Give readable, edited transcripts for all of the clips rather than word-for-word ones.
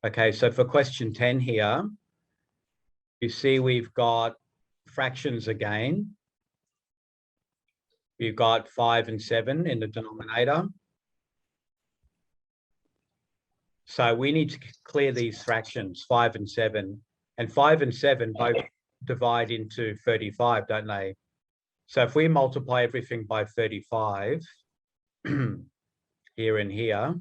Okay, so for question 10 here, you see we've got fractions again. You've got 5 and 7 in the denominator. So we need to clear these fractions, 5 and 7. And 5 and 7 both divide into 35, don't they? So if we multiply everything by 35, here and here,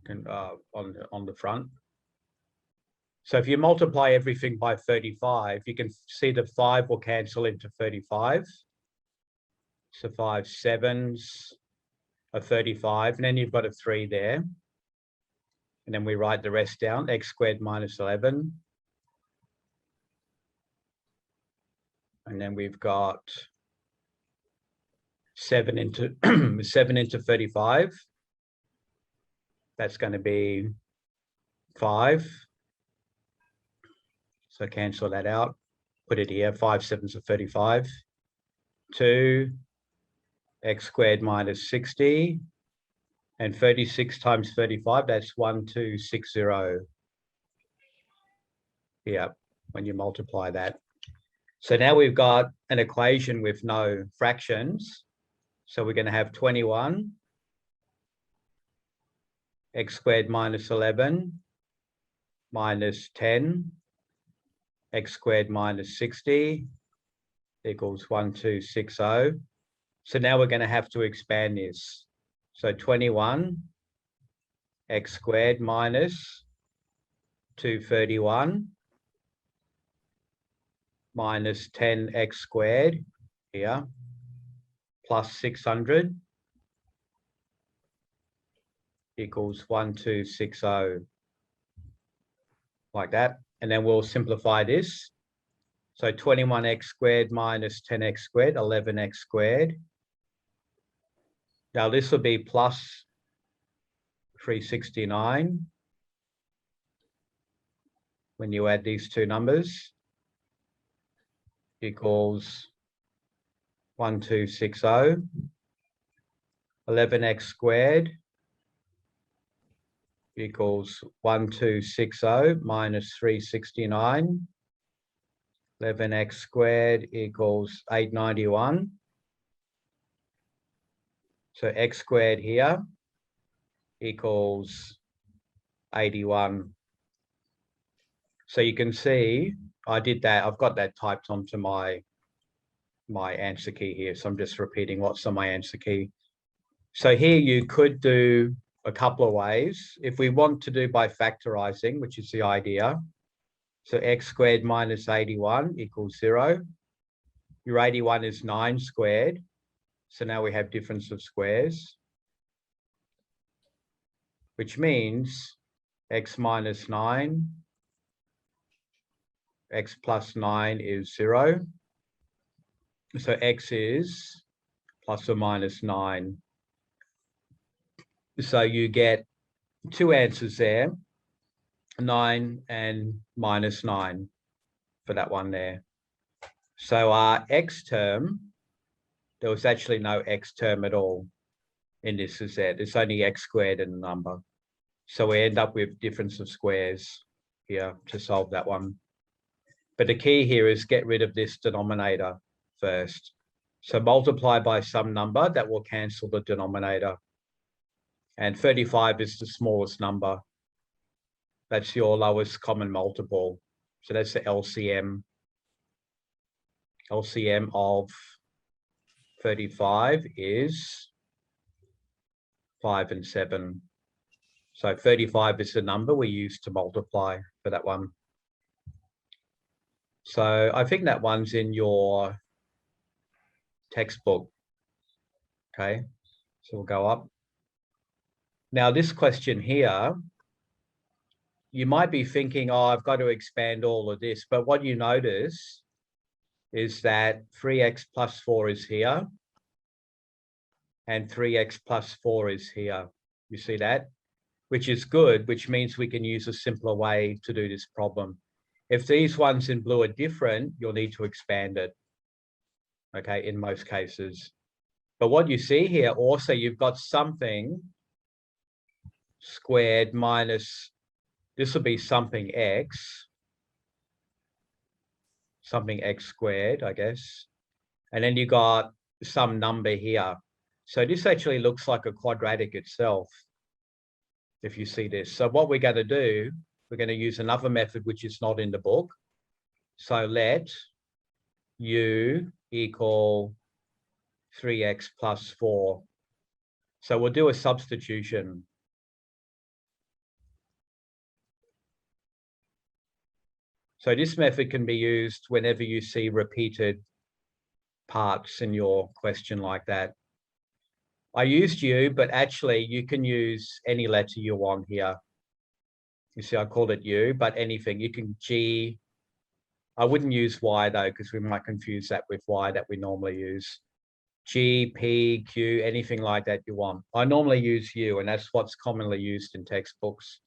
and, on the front. So if you multiply everything by 35, you can see the 5 will cancel into 35. So 5 7s are 35, and then you've got a 3 there. And then we write the rest down, x squared minus 11. And then we've got 7 into 7 into 35. That's going to be 5. So cancel that out. Put it here. 5 7s are 35. 2 x squared minus 60. And 36 times 35, that's 1260. Yeah, when you multiply that. So now we've got an equation with no fractions. So we're going to have 21 x squared minus 11 minus 10 x squared minus 60 equals 1260. So now we're going to have to expand this. So 21 x squared minus 231 minus 10x squared here plus 600 equals 1260, like that. And then we'll simplify this. So 21x squared minus 10x squared, 11x squared. Now this will be plus 369 when you add these two numbers, equals 1260. 11x squared equals 1260 minus 369. 11x squared equals 891. So x squared here equals 81. So you can see I did that. I've got that typed onto my answer key here. So I'm just repeating what's on my answer key. So here you could do a couple of ways. If we want to do by factorizing, which is the idea. So x squared minus 81 equals 0. Your 81 is 9 squared. So now we have difference of squares, which means x minus 9, x plus 9 is 0. So x is plus or minus 9. So you get two answers there, 9 and minus 9 for that one there. So our x term, there was actually no x term at all in this z. It's only x squared in the number. So we end up with difference of squares here to solve that one. But the key here is get rid of this denominator first. So multiply by some number that will cancel the denominator. And 35 is the smallest number. That's your lowest common multiple. So that's the LCM. LCM of 35 is 5 and 7. So 35 is the number we use to multiply for that one. So I think that one's in your textbook. Okay, so we'll go up. Now this question here, you might be thinking, oh, I've got to expand all of this. But what you notice is that 3x plus 4 is here and 3x plus 4 is here. You see that? Which is good, which means we can use a simpler way to do this problem. If these ones in blue are different, you'll need to expand it, okay, in most cases. But what you see here also, you've got something squared minus, this will be something x squared, I guess. And then you got some number here. So this actually looks like a quadratic itself, if you see this. So what we're going to do, we're going to use another method which is not in the book. So let u equal 3x plus 4. So we'll do a substitution. So this method can be used whenever you see repeated parts in your question like that. I used U, but actually you can use any letter you want here. You see, I called it U, but anything. You can G. I wouldn't use Y though, because we might confuse that with Y that we normally use. G, P, Q, anything like that you want. I normally use U, and that's what's commonly used in textbooks,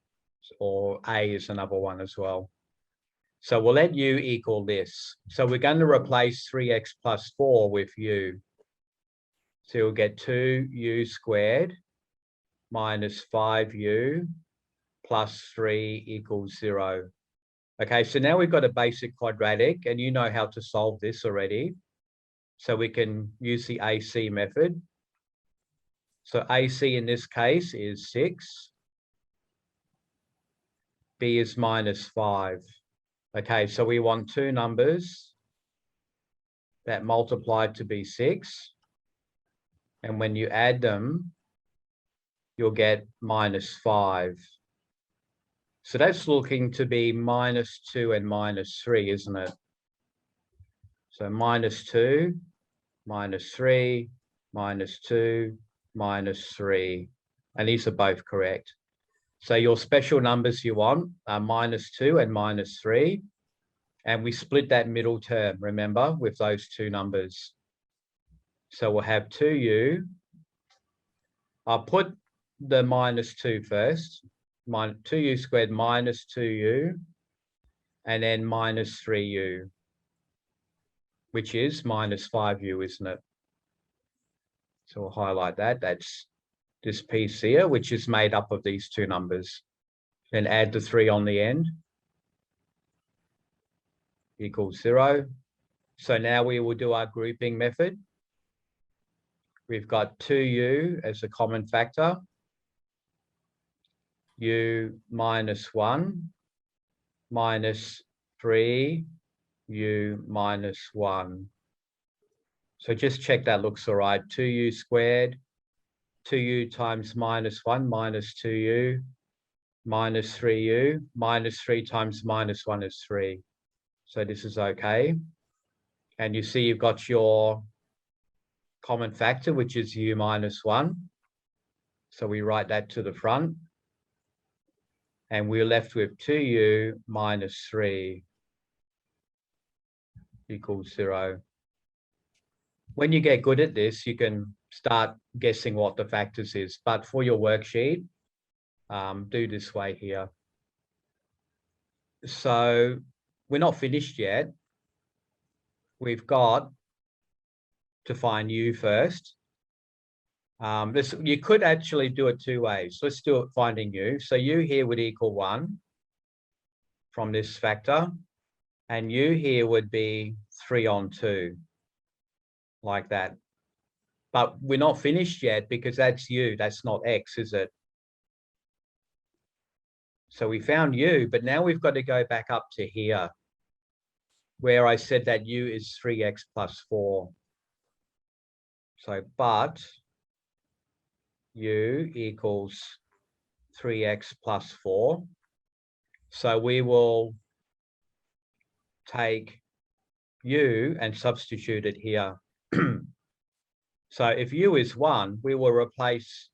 or A is another one as well. So we'll let U equal this. So we're going to replace 3x plus 4 with U. So you'll get 2u squared minus 5u plus 3 equals 0. Okay, so now we've got a basic quadratic, and you know how to solve this already. So we can use the AC method. So AC in this case is 6. B is minus 5. Okay, so we want two numbers that multiply to be 6. And when you add them, you'll get minus 5. So that's looking to be minus 2 and minus 3, isn't it? So minus 2, minus 3, minus 2, minus 3. And these are both correct. So your special numbers you want are minus 2 and minus 3. And we split that middle term, remember, with those two numbers. So we'll have 2u. I'll put the minus 2 first. 2u squared minus 2u. And then minus 3u, which is minus 5u, isn't it? So we'll highlight that. That's this piece here, which is made up of these two numbers. Then add the 3 on the end. Equals 0. So now we will do our grouping method. We've got 2u as a common factor. U minus 1 minus 3 u minus 1. So just check that looks all right. 2u squared, 2u times minus 1 minus 2u minus 3u, minus 3 times minus 1 is 3. So this is okay. And you see you've got your common factor, which is u minus 1. So we write that to the front. And we're left with 2u minus 3 equals 0. When you get good at this, you can start guessing what the factors is. But for your worksheet, do this way here. So we're not finished yet. We've got to find u first. You could actually do it two ways. Let's do it finding u. So u here would equal 1 from this factor. And u here would be 3 on 2, like that. But we're not finished yet because that's u, that's not x, is it? So we found u, but now we've got to go back up to here, where I said that u is 3x plus 4. So, but u equals 3x plus 4. So we will take u and substitute it here. So if u is 1, we will replace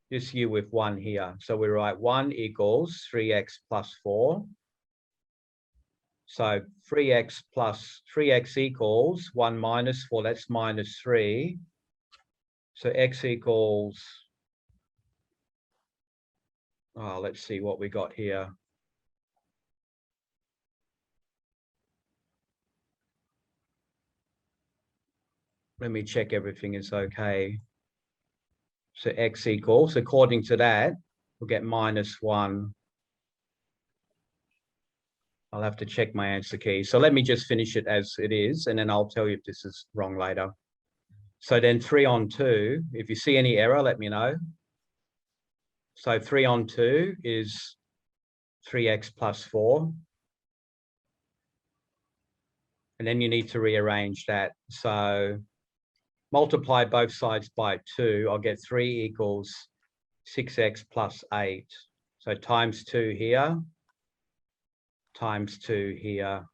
this u with 1 here. So we write 1 equals 3x plus 4. So 3x equals 1 minus 4, that's minus 3. So x equals, let's see what we got here. Let me check everything is okay. So x equals, according to that, we'll get -1. I'll have to check my answer key. So let me just finish it as it is, and then I'll tell you if this is wrong later. So then 3 on 2, if you see any error, let me know. So 3 on 2 is 3x plus 4. And then you need to rearrange that. So multiply both sides by 2, I'll get 3 equals 6x plus 8. So times 2 here, times 2 here.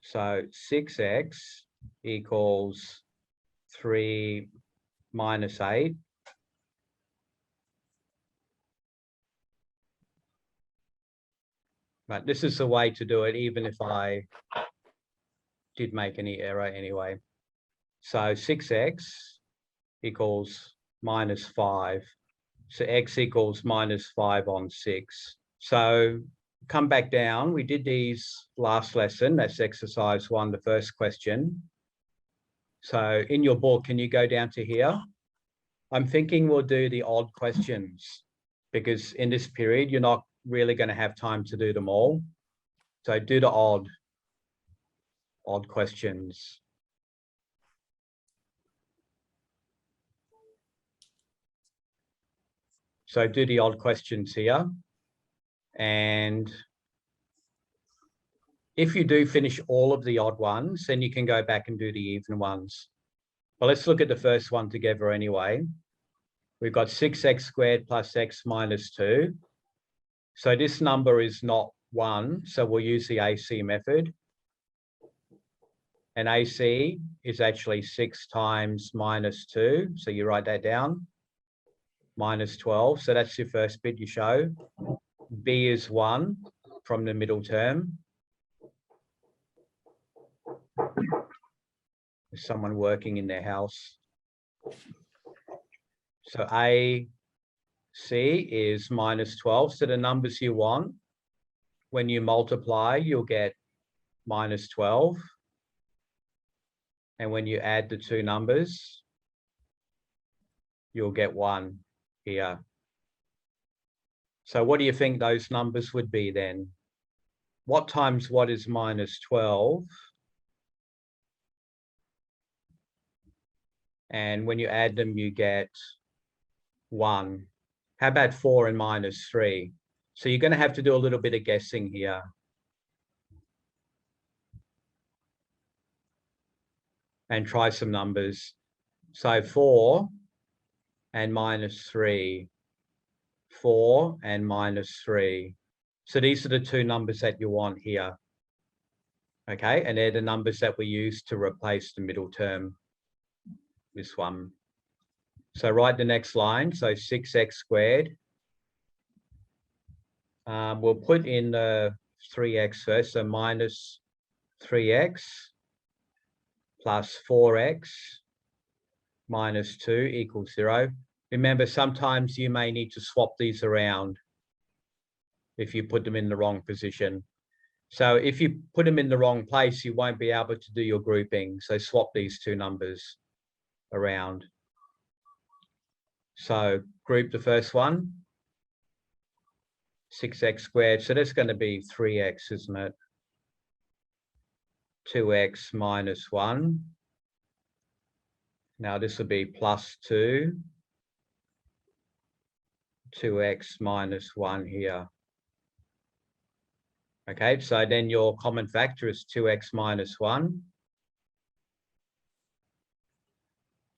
So 6x equals 3 minus 8. But this is the way to do it, even if I did make any error anyway. So 6x equals -5. So x equals -5 on 6. So come back down. We did these last lesson. That's exercise 1, the first question. So in your book, can you go down to here? I'm thinking we'll do the odd questions because in this period, you're not really going to have time to do them all. So do the odd questions. So do the odd questions here. And if you do finish all of the odd ones, then you can go back and do the even ones. But let's look at the first one together anyway. We've got 6x squared plus x minus 2. So this number is not 1, so we'll use the AC method. And AC is actually 6 times -2. So you write that down, -12. So that's your first bit you show. B is 1 from the middle term. There's someone working in their house. So AC is -12. So the numbers you want, when you multiply, you'll get -12. And when you add the two numbers, you'll get 1 here. So what do you think those numbers would be then? What times what is -12? And when you add them, you get 1. How about 4 and -3? So you're going to have to do a little bit of guessing here. And try some numbers. So 4 and -3. 4 and -3. So these are the two numbers that you want here. Okay, and they're the numbers that we use to replace the middle term. This one. So write the next line. So 6x squared. We'll put in the 3x first. So -3x plus 4x minus 2 equals 0. Remember, sometimes you may need to swap these around if you put them in the wrong position. So if you put them in the wrong place, you won't be able to do your grouping. So swap these two numbers around. So group the first one, 6x squared. So that's going to be 3x, isn't it? 2x minus 1. Now this will be +2. 2x minus 1 here. Okay, so then your common factor is 2x minus 1.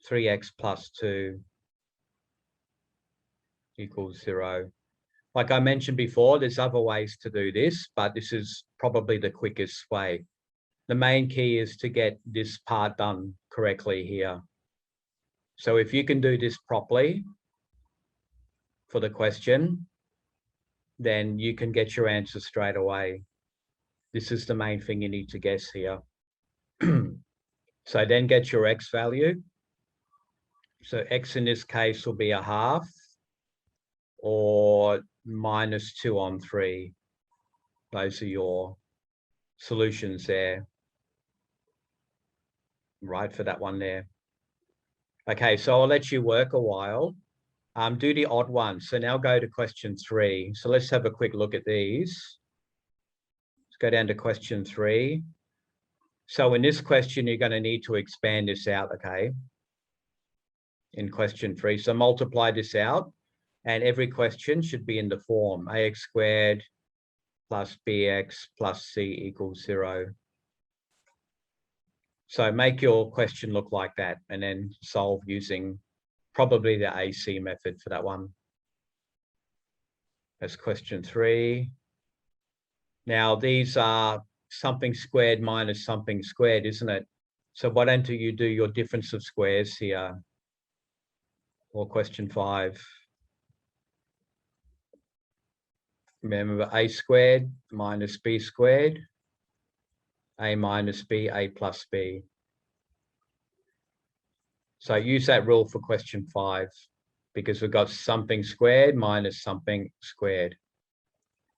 3x plus 2 equals 0. Like I mentioned before, there's other ways to do this, but this is probably the quickest way. The main key is to get this part done correctly here. So if you can do this properly for the question, then you can get your answer straight away. This is the main thing you need to guess here. So then get your x value. So x in this case will be 1/2 or -2 on 3. Those are your solutions there. Right, for that one there. Okay, so I'll let you work a while Do the odd one. So now go to question 3. So let's have a quick look at these. Let's go down to question 3. So in this question, you're going to need to expand this out, okay? In question 3. So multiply this out, and every question should be in the form ax squared plus bx plus c equals 0. So make your question look like that, and then solve using probably the AC method for that one. That's question 3. Now these are something squared minus something squared, isn't it? So why don't you do your difference of squares here? Or question 5. Remember a squared minus b squared, a minus b, a plus b. So use that rule for question 5, because we've got something squared minus something squared.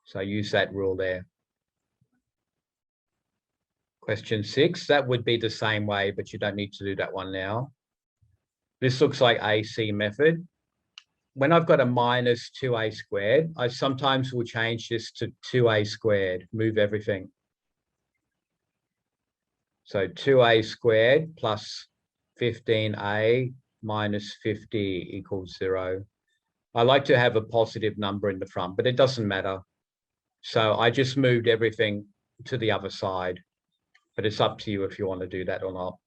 So use that rule there. Question 6, that would be the same way, but you don't need to do that one now. This looks like AC method. When I've got a minus 2a squared, I sometimes will change this to 2a squared, move everything. So 2a squared plus 15a minus 50 equals 0. I like to have a positive number in the front, but it doesn't matter. So I just moved everything to the other side, but it's up to you if you want to do that or not.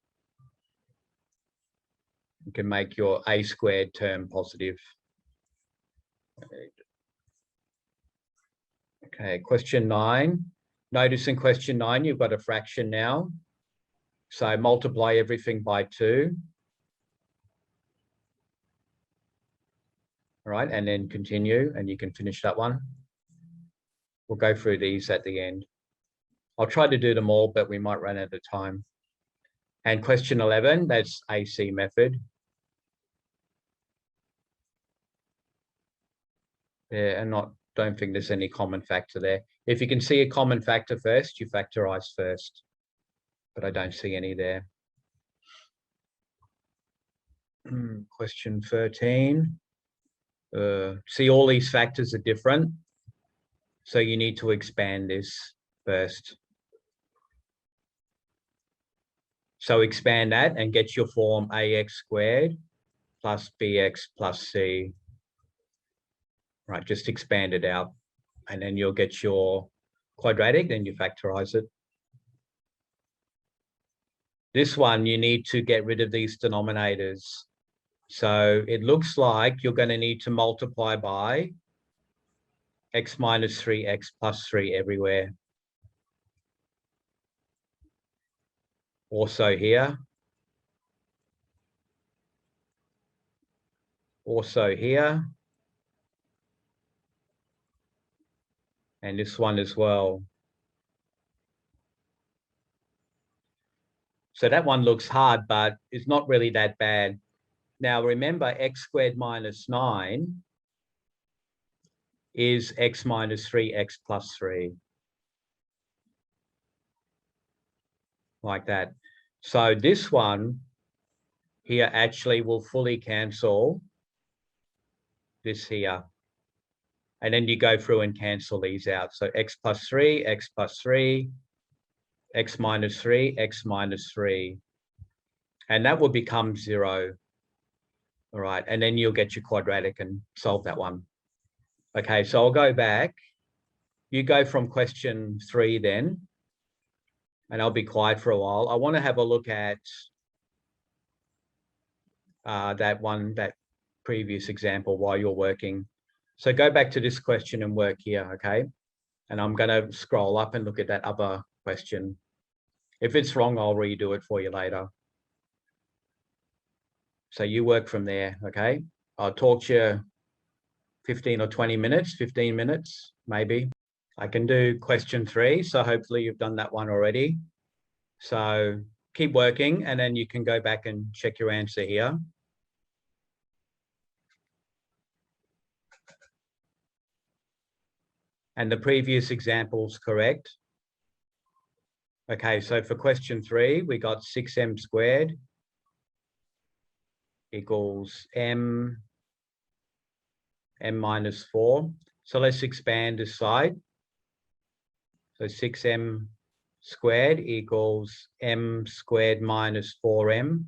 You can make your a squared term positive. Okay, question 9. Notice in question 9, you've got a fraction now. So multiply everything by 2. All right, and then continue, and you can finish that one. We'll go through these at the end. I'll try to do them all, but we might run out of time. And question 11, that's AC method. Yeah, and don't think there's any common factor there. If you can see a common factor first, you factorize first, but I don't see any there. Question 13. See, all these factors are different, so you need to expand this first. So expand that and get your form ax squared plus bx plus c. Right, just expand it out, and then you'll get your quadratic, then you factorize it. This one, you need to get rid of these denominators. So it looks like you're going to need to multiply by x minus 3, x plus 3 everywhere. Also here. Also here. And this one as well. So that one looks hard, but it's not really that bad. Now remember, x squared minus 9 is x minus 3, x plus 3. Like that. So this one here actually will fully cancel this here. And then you go through and cancel these out. So x plus 3, x plus 3, x minus 3, x minus 3. And that will become 0. All right, and then you'll get your quadratic and solve that one. Okay, so I'll go back. You go from question 3 then, and I'll be quiet for a while. I want to have a look at that previous example while you're working. So go back to this question and work here, okay? And I'm going to scroll up and look at that other question. If it's wrong, I'll redo it for you later. So you work from there, okay? I'll talk to you 15 or 20 minutes, 15 minutes, maybe. I can do question 3. So hopefully you've done that one already. So keep working, and then you can go back and check your answer here. And the previous example's correct. Okay, so for question 3, we got 6m squared equals m m minus 4. So let's expand this side. So 6m squared equals m squared minus 4m.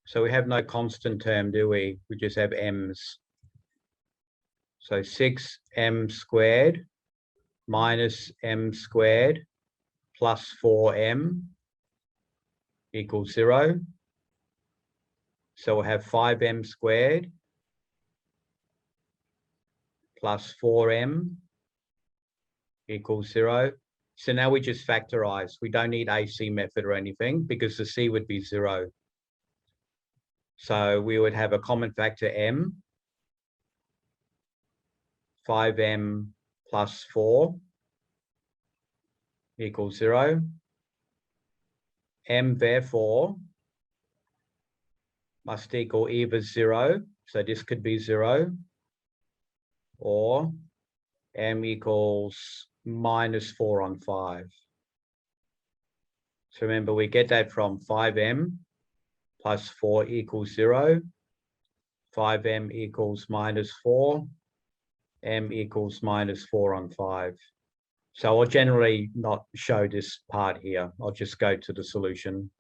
So we have no constant term, do we? We just have m's. So 6m squared minus m squared plus 4m equals 0. So we'll have 5m squared plus 4m equals 0. So now we just factorize. We don't need AC method or anything because the C would be 0. So we would have a common factor m, 5m plus 4 equals 0. M therefore must equal either 0, so this could be 0, or m equals minus 4 on 5. So remember, we get that from 5m plus 4 equals 0, 5m equals minus 4, m equals minus 4 on 5. So I'll generally not show this part here. I'll just go to the solution.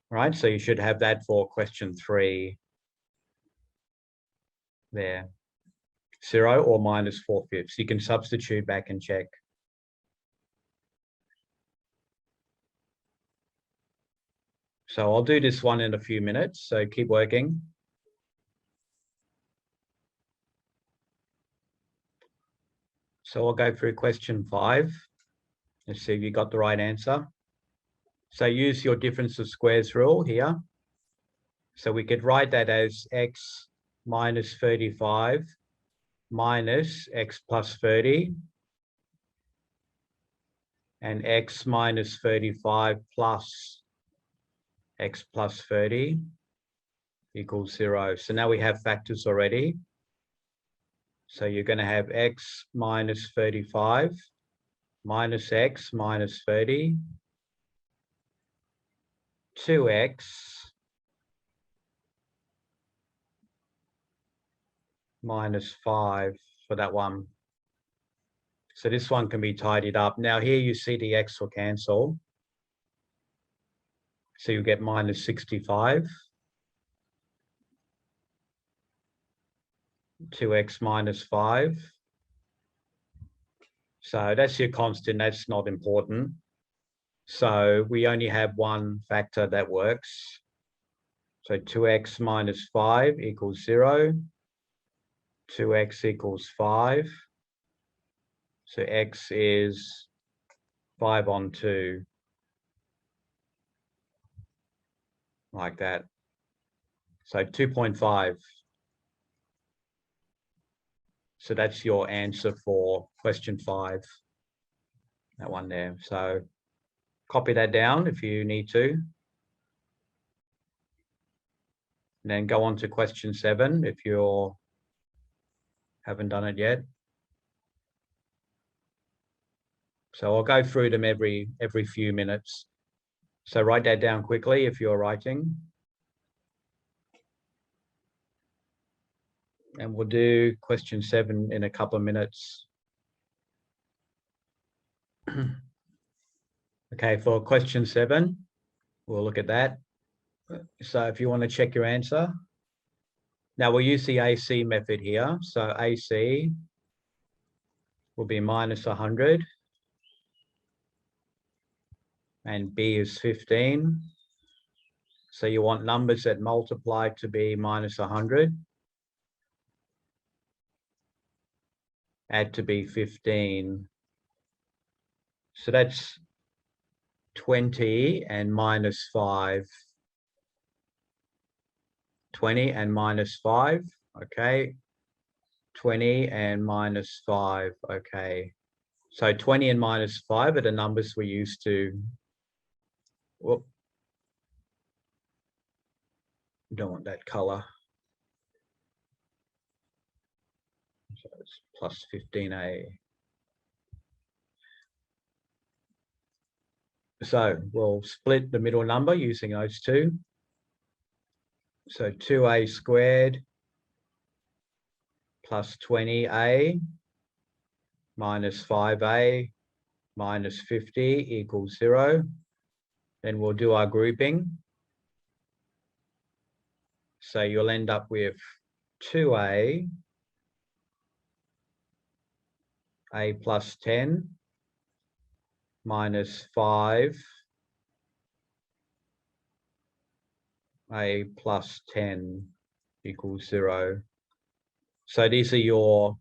Right, so you should have that for question 3 there. 0 or minus 4/5. You can substitute back and check. So I'll do this one in a few minutes, so keep working. So I'll go through question 5. Let's see if you got the right answer. So use your difference of squares rule here. So we could write that as x minus 35 minus x plus 30 and x minus 35 plus x plus 30 equals 0. So now we have factors already. So you're going to have x minus 35 minus x minus 30, 2x minus 5 for that one. So this one can be tidied up. Now here you see the x will cancel. So you get minus 65. 2x minus 5. So that's your constant. That's not important. So we only have one factor that works. So 2x minus 5 equals 0. 2x equals 5. So x is 5 on 2. Like that. So 2.5. So that's your answer for question 5. That one there. So copy that down if you need to. And then go on to question 7 if you haven't done it yet. So I'll go through them every few minutes. So write that down quickly if you're writing. And we'll do question 7 in a couple of minutes. Okay, for question 7, we'll look at that. So if you want to check your answer. Now we'll use the AC method here. So AC will be minus 100. And B is 15. So you want numbers that multiply to be minus 100. Add to be 15. So that's 20 and minus 5. 20 and minus 5. Okay. 20 and minus 5. Okay. So 20 and minus 5 are the numbers we used to. Whoop. Don't want that color. So it's plus 15a. So we'll split the middle number using those two. So 2a squared plus 20a minus 5a minus 50 equals 0. Then we'll do our grouping. So you'll end up with 2a, a plus 10 minus 5, a plus 10 equals 0. So these are your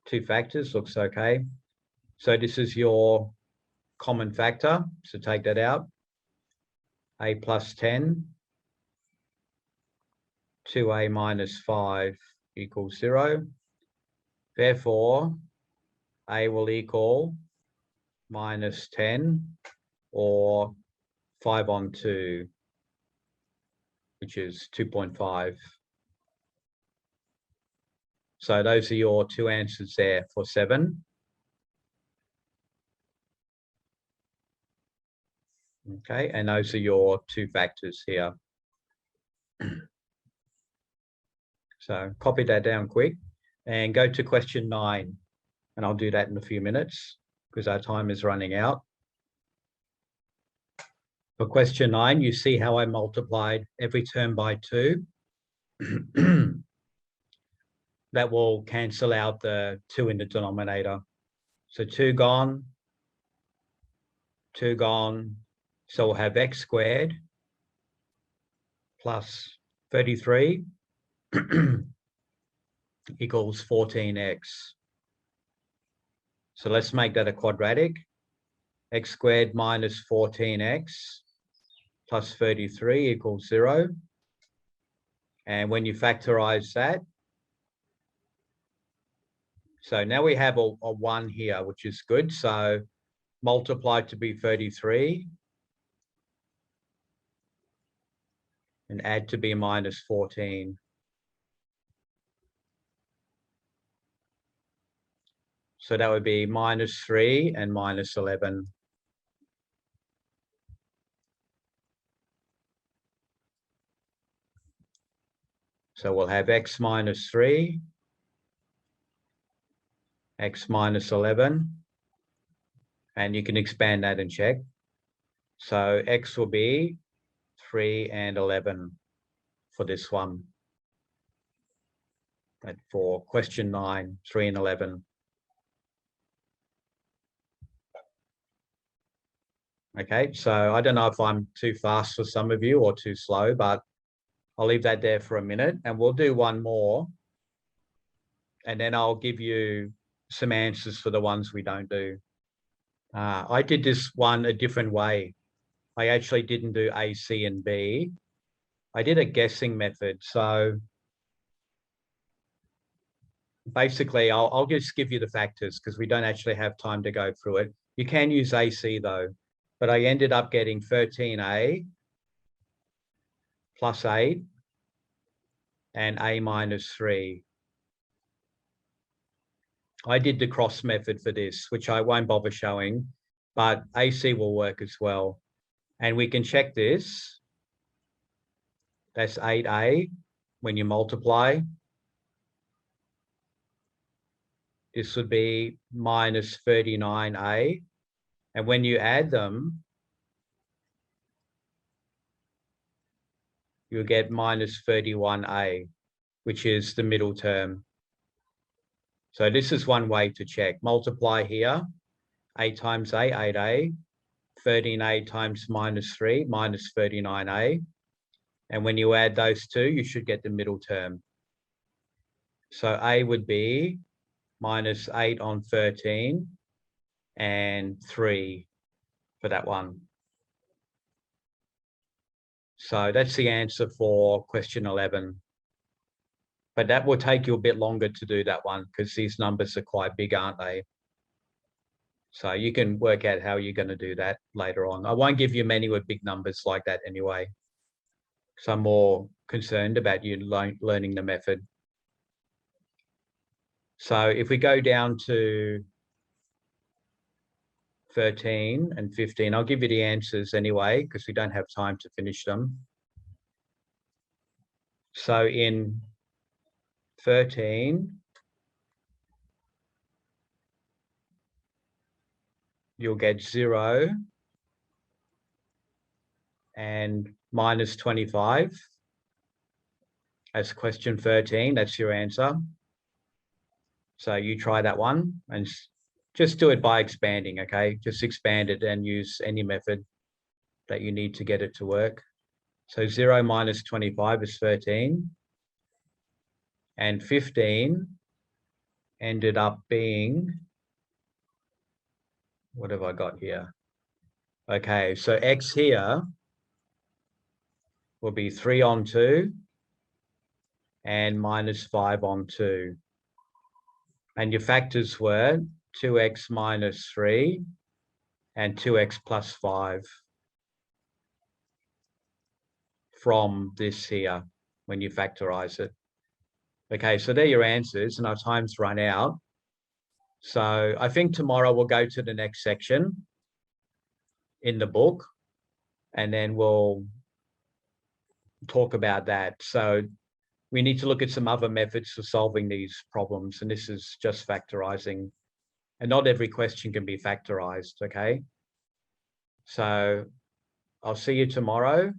two factors, looks okay. So this is your common factor, so take that out. A plus 10, 2a minus 5 equals 0. Therefore, a will equal minus 10 or 5 on 2, which is 2.5. So those are your two answers there for 7. Okay, and those are your two factors here. So copy that down quick and go to question 9. And I'll do that in a few minutes because our time is running out. For question 9, you see how I multiplied every term by 2. That will cancel out the 2 in the denominator. So 2 gone, 2 gone. So we'll have x squared plus 33 equals 14x. So let's make that a quadratic. X squared minus 14x plus 33 equals 0. And when you factorize that, so now we have a 1 here, which is good. So multiply to be 33 and add to be minus 14. So that would be minus 3 and minus 11. So we'll have x minus 3, x minus 11, and you can expand that and check. So x will be 3 and 11 for this one. And for question 9, 3 and 11. Okay, so I don't know if I'm too fast for some of you or too slow, but I'll leave that there for a minute and we'll do one more. And then I'll give you some answers for the ones we don't do. I did this one a different way. I actually didn't do A, C, and B. I did a guessing method. So basically, I'll just give you the factors because we don't actually have time to go through it. You can use AC though, but I ended up getting 13A plus 8 and A minus 3. I did the cross method for this, which I won't bother showing, but AC will work as well. And we can check this. That's 8A when you multiply. This would be minus 39A. And when you add them, you'll get minus 31A, which is the middle term. So this is one way to check. Multiply here, 8 times A, 8A, 13A times minus 3, minus 39A. And when you add those two, you should get the middle term. So A would be minus 8 on 13 and 3 for that one. So that's the answer for question 11. But that will take you a bit longer to do that one because these numbers are quite big, aren't they? So you can work out how you're going to do that later on. I won't give you many with big numbers like that anyway. So I'm more concerned about you learning the method. So if we go down to 13 and 15, I'll give you the answers anyway, because we don't have time to finish them. So in 13, you'll get 0 and minus 25. That's question 13. That's your answer. So you try that one and just do it by expanding, okay? Just expand it and use any method that you need to get it to work. So 0 minus 25 is 13. And 15 ended up being, what have I got here? Okay, so x here will be 3 on 2 and minus 5 on 2. And your factors were 2x minus 3 and 2x plus 5 from this here when you factorize it. Okay, so they're your answers and our time's run out. So I think tomorrow we'll go to the next section in the book and then we'll talk about that. So we need to look at some other methods for solving these problems. And this is just factorizing. And not every question can be factorized, okay? So I'll see you tomorrow.